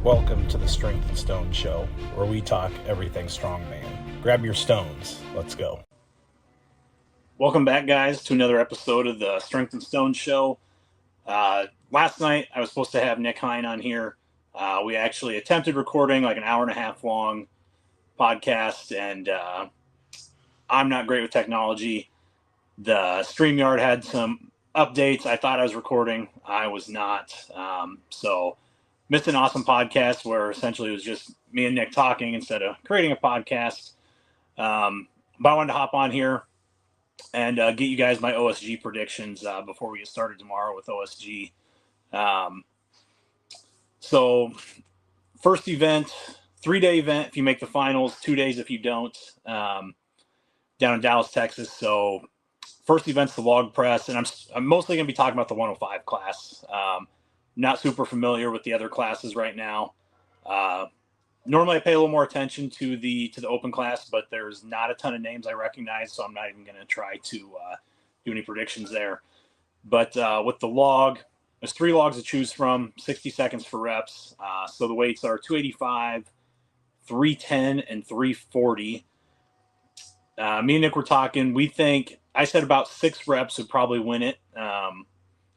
Welcome to the Strength and Stone Show, where we talk everything strongman. Grab your stones. Let's go. Welcome back, guys, to another episode of the Strength and Stone Show. Last night, I was supposed to have Nick Hine on here. We actually attempted recording like an hour and a half long podcast, and I'm not great with technology. The StreamYard had some updates. I thought I was recording. I was not. So missed an awesome podcast where essentially it was just me and Nick talking instead of creating a podcast. But I wanted to hop on here and get you guys my OSG predictions before we get started tomorrow with OSG. So first event, 3-day event if you make the finals, 2 days if you don't, down in Dallas, Texas. So first event's the log press, and I'm mostly going to be talking about the 105 class. Not super familiar with the other classes right now. Normally I pay a little more attention to the open class, but there's not a ton of names I recognize, so I'm not even going to try to do any predictions there. But with the log, there's 3 logs to choose from, 60 seconds for reps. So the weights are 285, 310, and 340. Me and Nick were talking. We think, I said about 6 reps would probably win it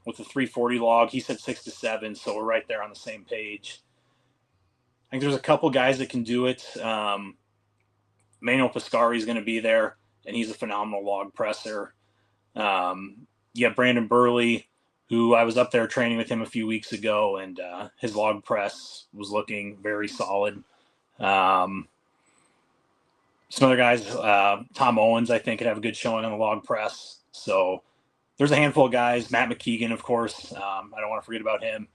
with the 340 log. He said 6 to 7, so we're right there on the same page. I think there's a couple guys that can do it. Manuel Piscari is going to be there, and he's a phenomenal log presser. You have Brandon Burley, who I was up there training with him a few weeks ago, and his log press was looking very solid. Some other guys, Tom Owens, I think, could have a good showing on the log press. So there's a handful of guys. Matt McKeegan, of course. I don't want to forget about him.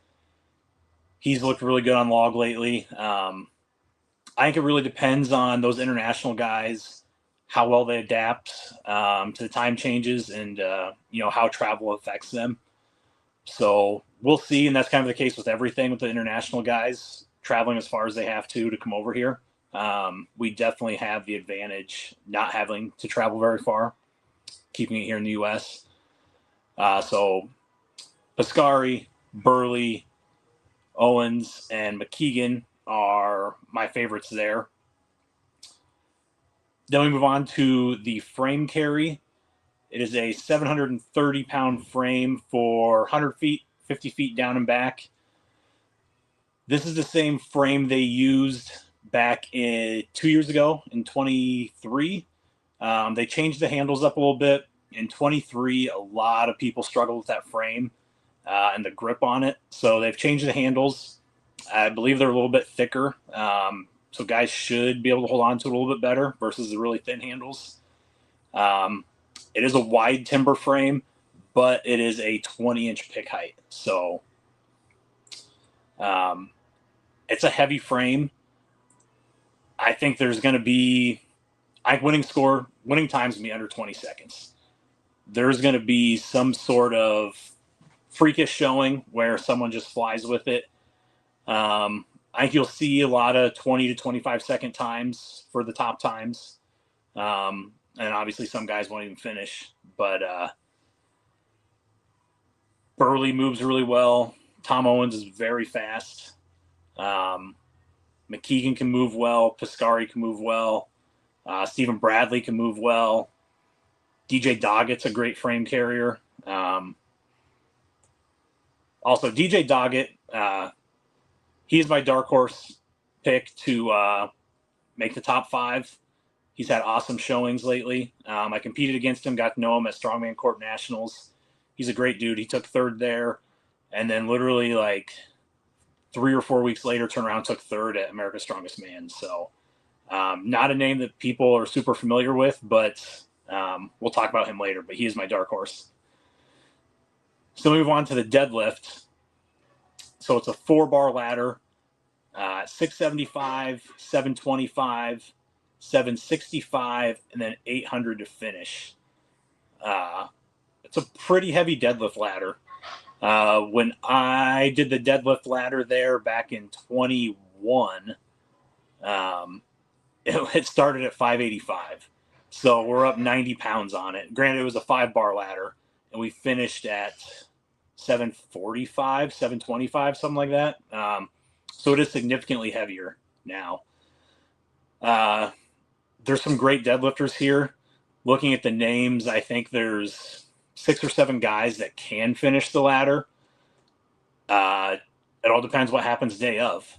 He's looked really good on log lately. I think it really depends on those international guys, how well they adapt to the time changes and, how travel affects them. So we'll see, and that's kind of the case with everything with the international guys traveling as far as they have to come over here. We definitely have the advantage not having to travel very far, keeping it here in the U.S. So Piscari, Burley, Owens, and McKeegan are my favorites there. Then we move on to the frame carry. It is a 730-pound frame for 100 feet, 50 feet down and back. This is the same frame they used back 2 years ago in 23. They changed the handles up a little bit. In 23, a lot of people struggled with that frame and the grip on it. So they've changed the handles. I believe they're a little bit thicker. So guys should be able to hold on to it a little bit better versus the really thin handles. It is a wide timber frame, but it is a 20-inch pick height. So it's a heavy frame. I think there's going to be winning time's going to be under 20 seconds. There's going to be some sort of freakish showing where someone just flies with it. I think you'll see a lot of 20 to 25 second times for the top times. And obviously some guys won't even finish. But Burley moves really well. Tom Owens is very fast. McKeegan can move well. Piscari can move well. Stephen Bradley can move well. DJ Doggett's a great frame carrier. Also, DJ Doggett, he's my dark horse pick to make the top 5. He's had awesome showings lately. I competed against him, got to know him at Strongman Corp Nationals. He's a great dude. He took 3rd there, and then literally like 3 or 4 weeks later, turned around and took 3rd at America's Strongest Man. So not a name that people are super familiar with, but we'll talk about him later. But he is my dark horse. So we move on to the deadlift. So it's a 4-bar ladder, 675, 725, 765, and then 800 to finish. It's a pretty heavy deadlift ladder. When I did the deadlift ladder there back in 21, it started at 585. So we're up 90 pounds on it. Granted, it was a 5-bar ladder, and we finished at 745, 725, something like that. So it is significantly heavier now. There's some great deadlifters here. Looking at the names, I think there's 6 or 7 guys that can finish the ladder. It all depends what happens day of.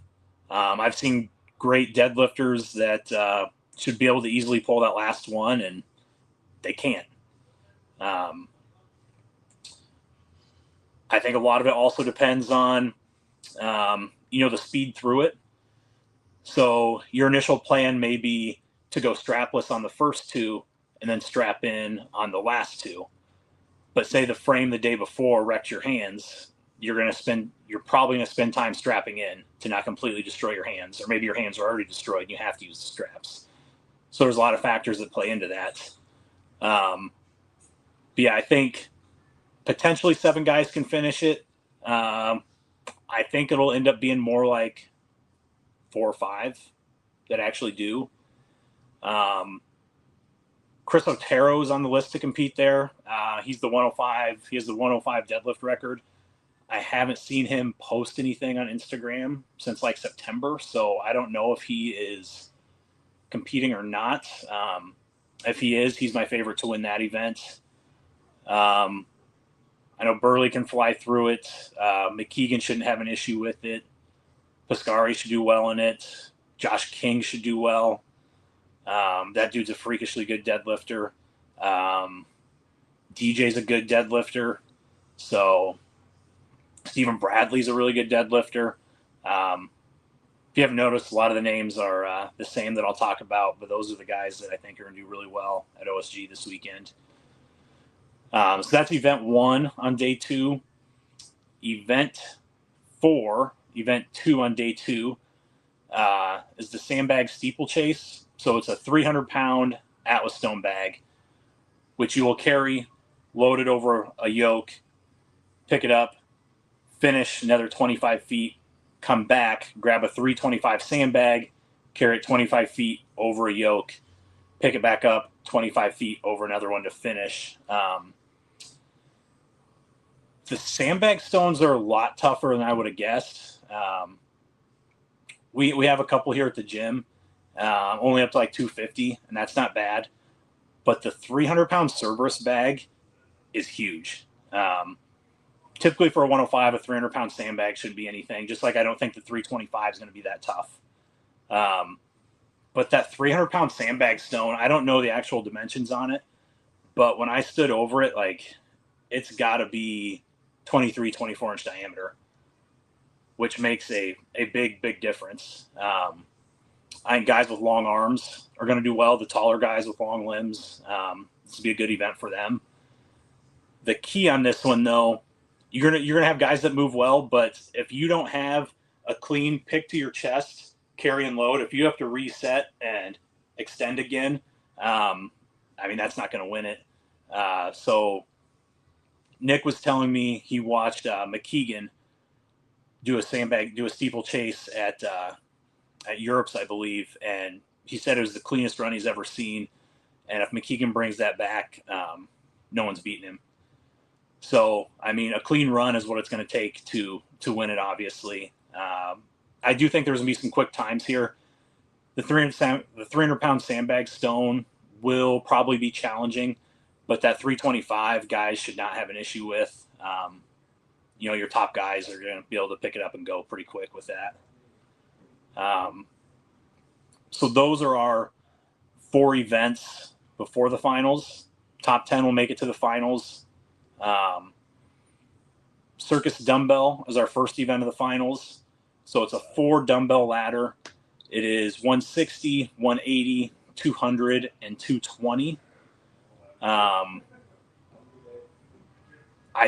I've seen great deadlifters that should be able to easily pull that last one, and they can't. I think a lot of it also depends on, the speed through it. So your initial plan may be to go strapless on the first 2 and then strap in on the last 2. But say the frame the day before wrecked your hands, you're probably going to spend time strapping in to not completely destroy your hands, or maybe your hands are already destroyed and you have to use the straps. So there's a lot of factors that play into that. But yeah, I think potentially 7 guys can finish it. I think it'll end up being more like 4 or 5 that actually do. Chris Otero is on the list to compete there. He's the 105. He has the 105 deadlift record. I haven't seen him post anything on Instagram since like September, so I don't know if he is competing or not. If he is, he's my favorite to win that event. I know Burley can fly through it. McKeegan shouldn't have an issue with it. Piscari should do well in it. Josh King should do well. That dude's a freakishly good deadlifter. DJ's a good deadlifter. So Stephen Bradley's a really good deadlifter. If you haven't noticed, a lot of the names are the same that I'll talk about, but those are the guys that I think are going to do really well at OSG this weekend. So that's event 1 on day 2. Event 2 on day 2 is the sandbag steeplechase. So it's a 300-pound Atlas stone bag, which you will carry loaded over a yoke, pick it up, finish another 25 feet, come back, grab a 325 sandbag, carry it 25 feet over a yoke, pick it back up 25 feet over another one to finish. The sandbag stones are a lot tougher than I would have guessed. We have a couple here at the gym, only up to like 250, and that's not bad. But the 300-pound Cerberus bag is huge. Typically for a 105, a 300-pound sandbag shouldn't be anything, just like I don't think the 325 is going to be that tough. But that 300-pound sandbag stone, I don't know the actual dimensions on it, but when I stood over it, like, it's got to be 23, 24-inch diameter, which makes a big, big difference. I think guys with long arms are going to do well. The taller guys with long limbs, this will be a good event for them. The key on this one, though, you're gonna have guys that move well, but if you don't have a clean pick to your chest, carry and load, if you have to reset and extend again, that's not going to win it. So Nick was telling me he watched McKeegan do a steeplechase at Europe's, I believe, and he said it was the cleanest run he's ever seen. And if McKeegan brings that back, no one's beating him. So, a clean run is what it's going to take to win it, obviously. I do think there's going to be some quick times here. The 300-pound sandbag stone will probably be challenging, but that 325 guys should not have an issue with. Your top guys are going to be able to pick it up and go pretty quick with that. So those are our 4 events before the finals. Top 10 will make it to the finals. Circus dumbbell is our first event of the finals. So it's a 4 dumbbell ladder. It is 160, 180, 200, and 220. I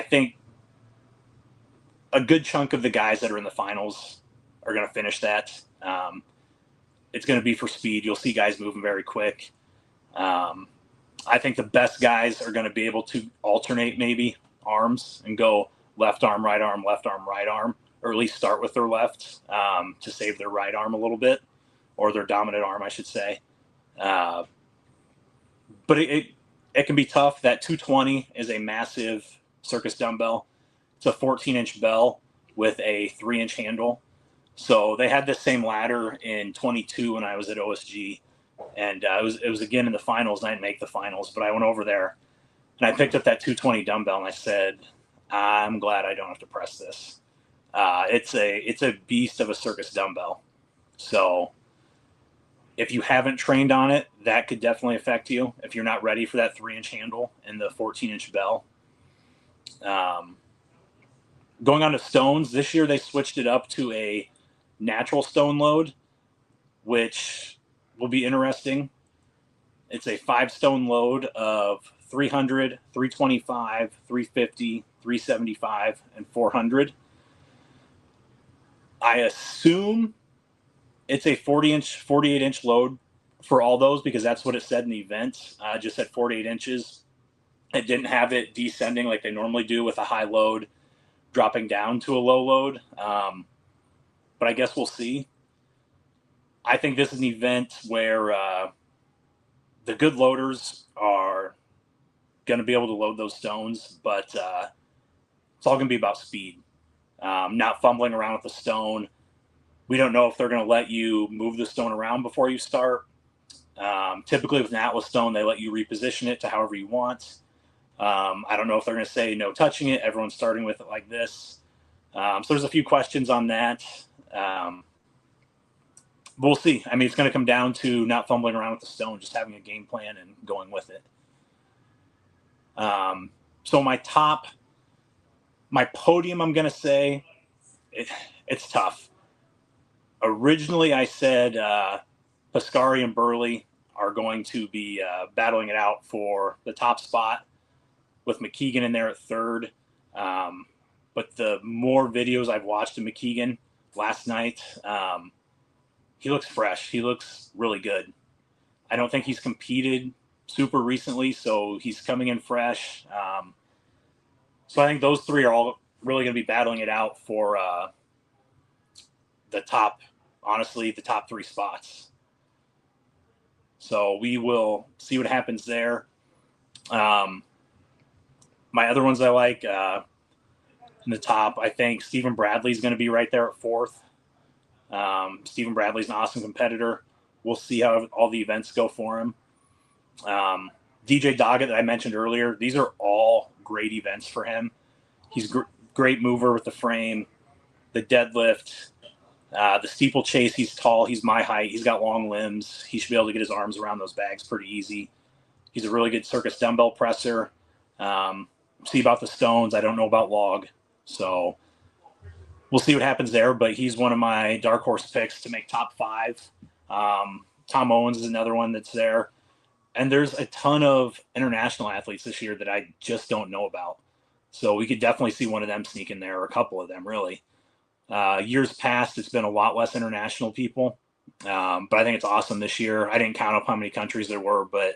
think a good chunk of the guys that are in the finals are going to finish that. It's going to be for speed. You'll see guys moving very quick. I think the best guys are going to be able to alternate maybe arms and go left arm, right arm, or at least start with their left to save their right arm a little bit, or their dominant arm, I should say. But it can be tough. That 220 is a massive circus dumbbell. It's a 14-inch bell with a 3-inch handle. So they had this same ladder in 22 when I was at OSG, and it was again in the finals, and I didn't make the finals, but I went over there and I picked up that 220 dumbbell, and I said, I'm glad I don't have to press this. It's a beast of a circus dumbbell. So if you haven't trained on it, that could definitely affect you if you're not ready for that 3-inch handle and the 14-inch bell. Going on to stones, this year they switched it up to a natural stone load, which will be interesting. It's a 5-stone load of 300, 325, 350, 375, and 400. I assume it's a 40-inch, 48-inch load for all those because that's what it said in the event. Just at 48 inches. It didn't have it descending like they normally do with a high load, dropping down to a low load. But I guess we'll see. I think this is an event where the good loaders are going to be able to load those stones, but it's all going to be about speed, not fumbling around with the stone. We don't know if they're going to let you move the stone around before you start. Typically with an Atlas stone, they let you reposition it to however you want. I don't know if they're going to say no touching it. Everyone's starting with it like this. So there's a few questions on that. But we'll see. I mean, it's going to come down to not fumbling around with the stone, just having a game plan and going with it. So my podium, I'm going to say, it's tough. Originally, I said Piscari and Burley are going to be battling it out for the top spot with McKeegan in there at third. But the more videos I've watched of McKeegan last night, he looks fresh. He looks really good. I don't think he's competed super recently, so he's coming in fresh. So I think those three are all really going to be battling it out for the top 3 spots. So we will see what happens there. My other ones I like in the top, I think Stephen Bradley's going to be right there at 4th. Stephen Bradley's an awesome competitor. We'll see how all the events go for him. DJ Doggett that I mentioned earlier, these are all great events for him. He's great mover with the frame, the deadlift, the steeplechase. He's tall. He's my height. He's got long limbs. He should be able to get his arms around those bags pretty easy. He's a really good circus dumbbell presser. See about the stones. I don't know about log. So we'll see what happens there, but he's one of my dark horse picks to make top 5. Tom Owens is another one that's there. And there's a ton of international athletes this year that I just don't know about. So we could definitely see one of them sneak in there, or a couple of them, really. Years past, it's been a lot less international people. But I think it's awesome this year. I didn't count up how many countries there were, but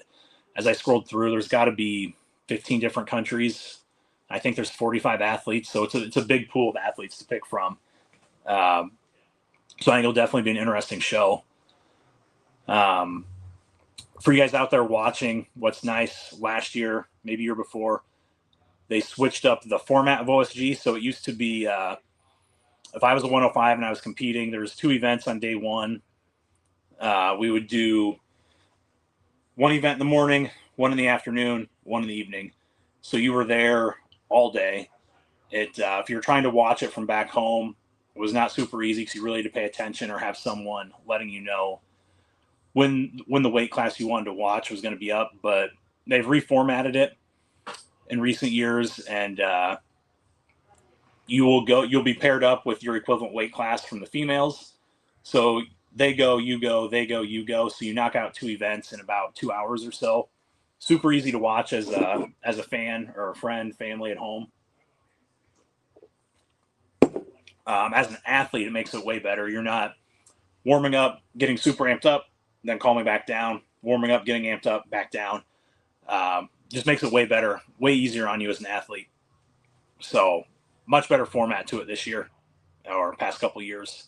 as I scrolled through, there's got to be 15 different countries. I think there's 45 athletes, so it's a big pool of athletes to pick from. So I think it'll definitely be an interesting show. For you guys out there watching, what's nice, last year, maybe year before, they switched up the format of OSG. So it used to be, if I was a 105 and I was competing, there was 2 events on day 1. We would do 1 event in the morning, 1 in the afternoon, 1 in the evening. So you were there all day. If you're trying to watch it from back home, it was not super easy because you really had to pay attention or have someone letting you know when the weight class you wanted to watch was going to be up. But they've reformatted it in recent years, and you'll be paired up with your equivalent weight class from the females. So they go, you go, they go, you go. So you knock out 2 events in about 2 hours or so. Super easy to watch as a fan or a friend, family at home. As an athlete, it makes it way better. You're not warming up, getting super amped up, then calming back down, warming up, getting amped up, back down. Just makes it way better, way easier on you as an athlete. So much better format to it this year or past couple of years.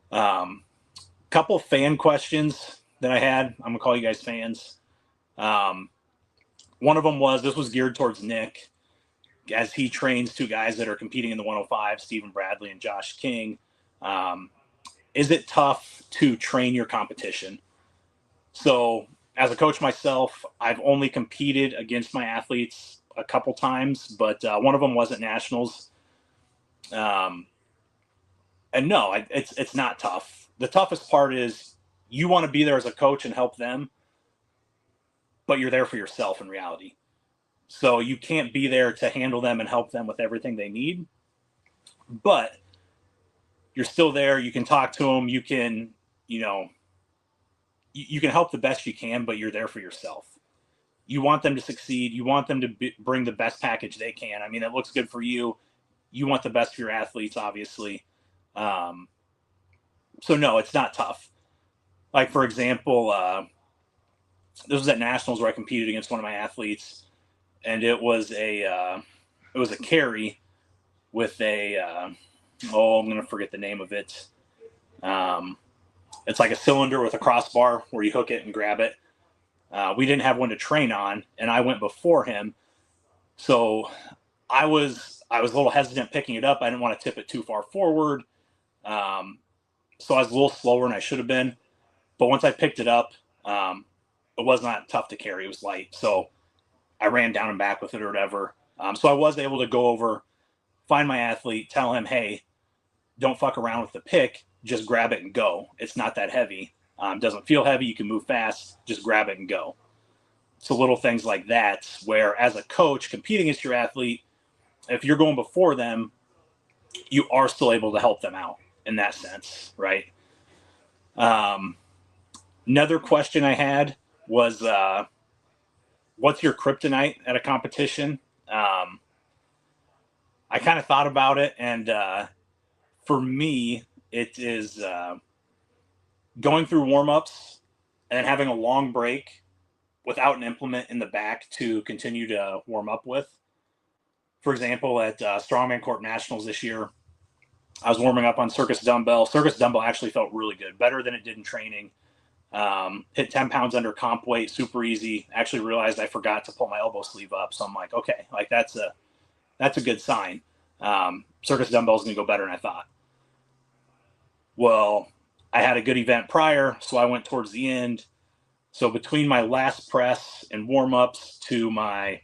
Couple fan questions that I had. I'm going to call you guys fans. One of them this was geared towards Nick, as he trains 2 guys that are competing in the 105, Stephen Bradley and Josh King. Is it tough to train your competition? So as a coach myself, I've only competed against my athletes a couple times, but one of them was at nationals. And no, it's not tough. The toughest part is you want to be there as a coach and help them, but you're there for yourself in reality. So you can't be there to handle them and help them with everything they need, but you're still there. You can talk to them. You can, you can help the best you can, but you're there for yourself. You want them to succeed. You want them to bring the best package they can. I mean, it looks good for you. You want the best for your athletes, obviously. So no, it's not tough. Like, for example, this was at nationals where I competed against one of my athletes, and it was a carry with a I'm going to forget the name of it. It's like a cylinder with a crossbar where you hook it and grab it. We didn't have one to train on, and I went before him, so I was a little hesitant picking it up. I didn't want to tip it too far forward, so I was a little slower than I should have been. But once I picked it up, it was not tough to carry. It was light, so I ran down and back with it or whatever. So I was able to go over, find my athlete, tell him, hey, don't fuck around with the pick. Just grab it and go. It's not that heavy. Doesn't feel heavy. You can move fast. Just grab it and go. So little things like that, where as a coach competing against your athlete, if you're going before them, you are still able to help them out in that sense, right? Another question I had was, what's your kryptonite at a competition? I kind of thought about it, and for me, it is going through warm-ups and then having a long break without an implement in the back to continue to warm up with. For example, at Strongman Corp Nationals this year, I was warming up on circus dumbbell. Circus dumbbell actually felt really good, better than it did in training. Hit 10 pounds under comp weight, super easy. Actually realized I forgot to pull my elbow sleeve up. So I'm like, okay, like that's a good sign. Circus dumbbell is going to go better than I thought. Well, I had a good event prior, so I went towards the end. So between my last press and warm-ups to my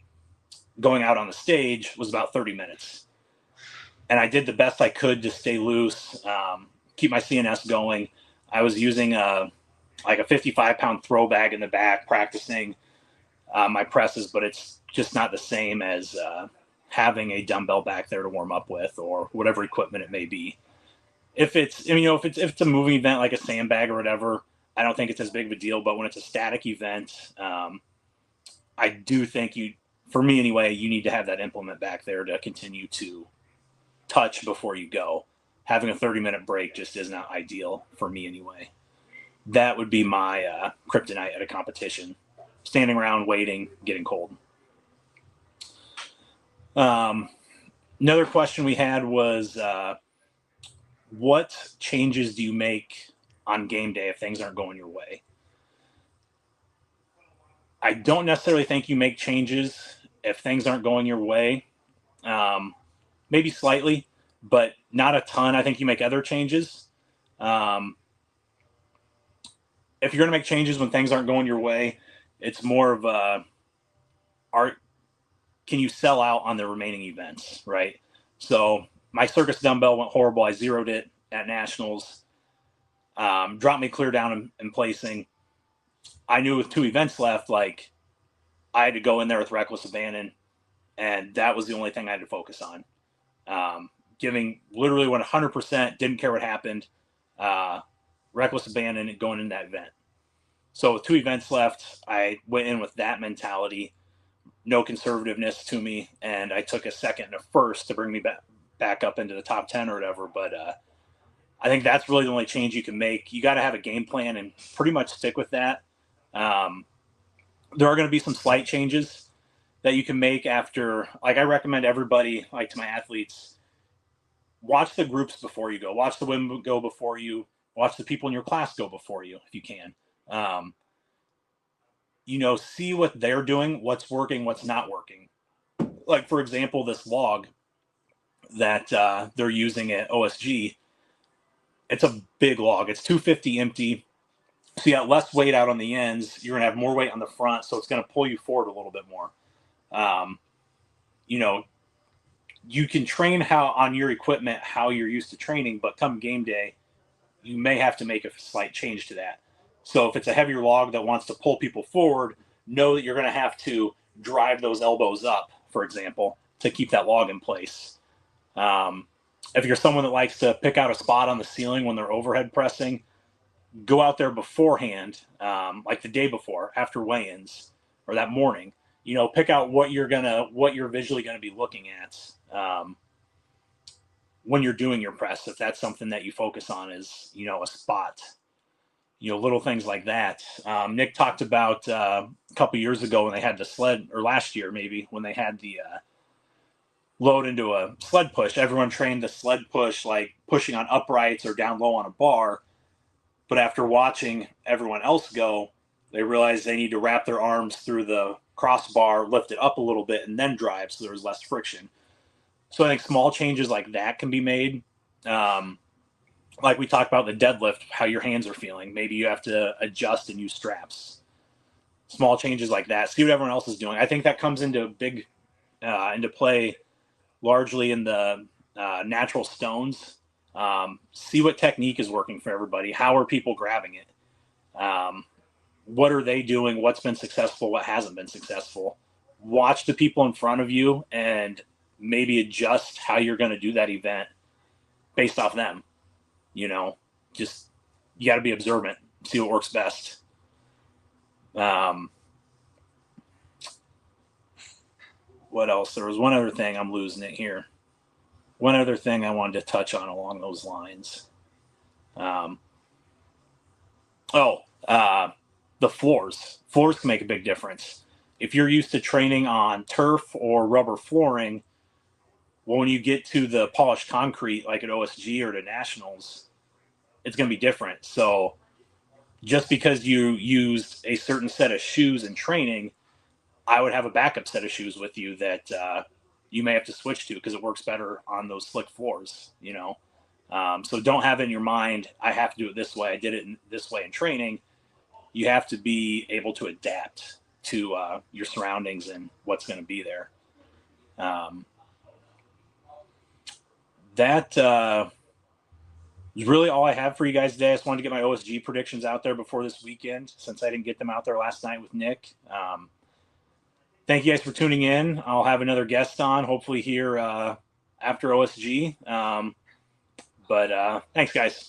going out on the stage was about 30 minutes. And I did the best I could to stay loose, keep my CNS going. I was using a 55-pound throw bag in the back, practicing my presses, but it's just not the same as having a dumbbell back there to warm up with, or whatever equipment it may be. If it's a moving event like a sandbag or whatever, I don't think it's as big of a deal. But when it's a static event, I do think for me anyway, you need to have that implement back there to continue to touch before you go. Having a 30-minute break just is not ideal for me anyway. That would be my kryptonite at a competition. Standing around, waiting, getting cold. Another question we had was, what changes do you make on game day if things aren't going your way? I don't necessarily think you make changes if things aren't going your way. Maybe slightly, but not a ton. I think you make other changes. If you're going to make changes when things aren't going your way, it's more of can you sell out on the remaining events, right? So my circus dumbbell went horrible. I zeroed it at nationals. Dropped me clear down in placing. I knew with 2 events left, like I had to go in there with reckless abandon, and that was the only thing I had to focus on. Giving literally 100%, didn't care what happened. Reckless abandon and going in that event. So with 2 events left, I went in with that mentality, no conservativeness to me, and I took a second and a first to bring me back up into the top 10 or whatever. But I think that's really the only change you can make. You got to have a game plan and pretty much stick with that. There are going to be some slight changes that you can make after. Like, I recommend everybody, like to my athletes, watch the groups before you go. Watch the women go before you. Watch the people in your class go before you if you can. See what they're doing, what's working, what's not working. Like, for example, this log that they're using at OSG, it's a big log. It's 250 empty. So you got less weight out on the ends. You're going to have more weight on the front, so it's going to pull you forward a little bit more. You know, you can train how on your equipment how you're used to training, but come game day, you may have to make a slight change to that. So if it's a heavier log that wants to pull people forward, know that you're going to have to drive those elbows up, for example, to keep that log in place. If you're someone that likes to pick out a spot on the ceiling when they're overhead pressing, go out there beforehand, like the day before, after weigh-ins, or that morning. You know, pick out what you're visually gonna be looking at when you're doing your press. If that's something that you focus on, is a spot. Little things like that. Nick talked about a couple years ago when they had the sled, or last year maybe, when they had the load into a sled push. Everyone trained the sled push like pushing on uprights or down low on a bar. But after watching everyone else go, they realized they need to wrap their arms through the crossbar, lift it up a little bit, and then drive, so there's less friction. So I think small changes like that can be made. Like we talked about the deadlift, how your hands are feeling. Maybe you have to adjust and use straps. Small changes like that. See what everyone else is doing. I think that comes into play largely in the natural stones. See what technique is working for everybody. How are people grabbing it? What are they doing? What's been successful? What hasn't been successful? Watch the people in front of you and maybe adjust how you're going to do that event based off them. Just you got to be observant, see what works best. What else? There was one other thing. I'm losing it here. One other thing I wanted to touch on along those lines. The floors. Floors can make a big difference. If you're used to training on turf or rubber flooring, when you get to the polished concrete, like at OSG or to Nationals, it's going to be different. So just because you used a certain set of shoes in training, I would have a backup set of shoes with you that you may have to switch to because it works better on those slick floors, So don't have in your mind, I have to do it this way. I did it this way in training. You have to be able to adapt to your surroundings and what's going to be there. That is really all I have for you guys today. I just wanted to get my OSG predictions out there before this weekend, since I didn't get them out there last night with Nick. Thank you guys for tuning in. I'll have another guest on, hopefully here after OSG. But thanks, guys.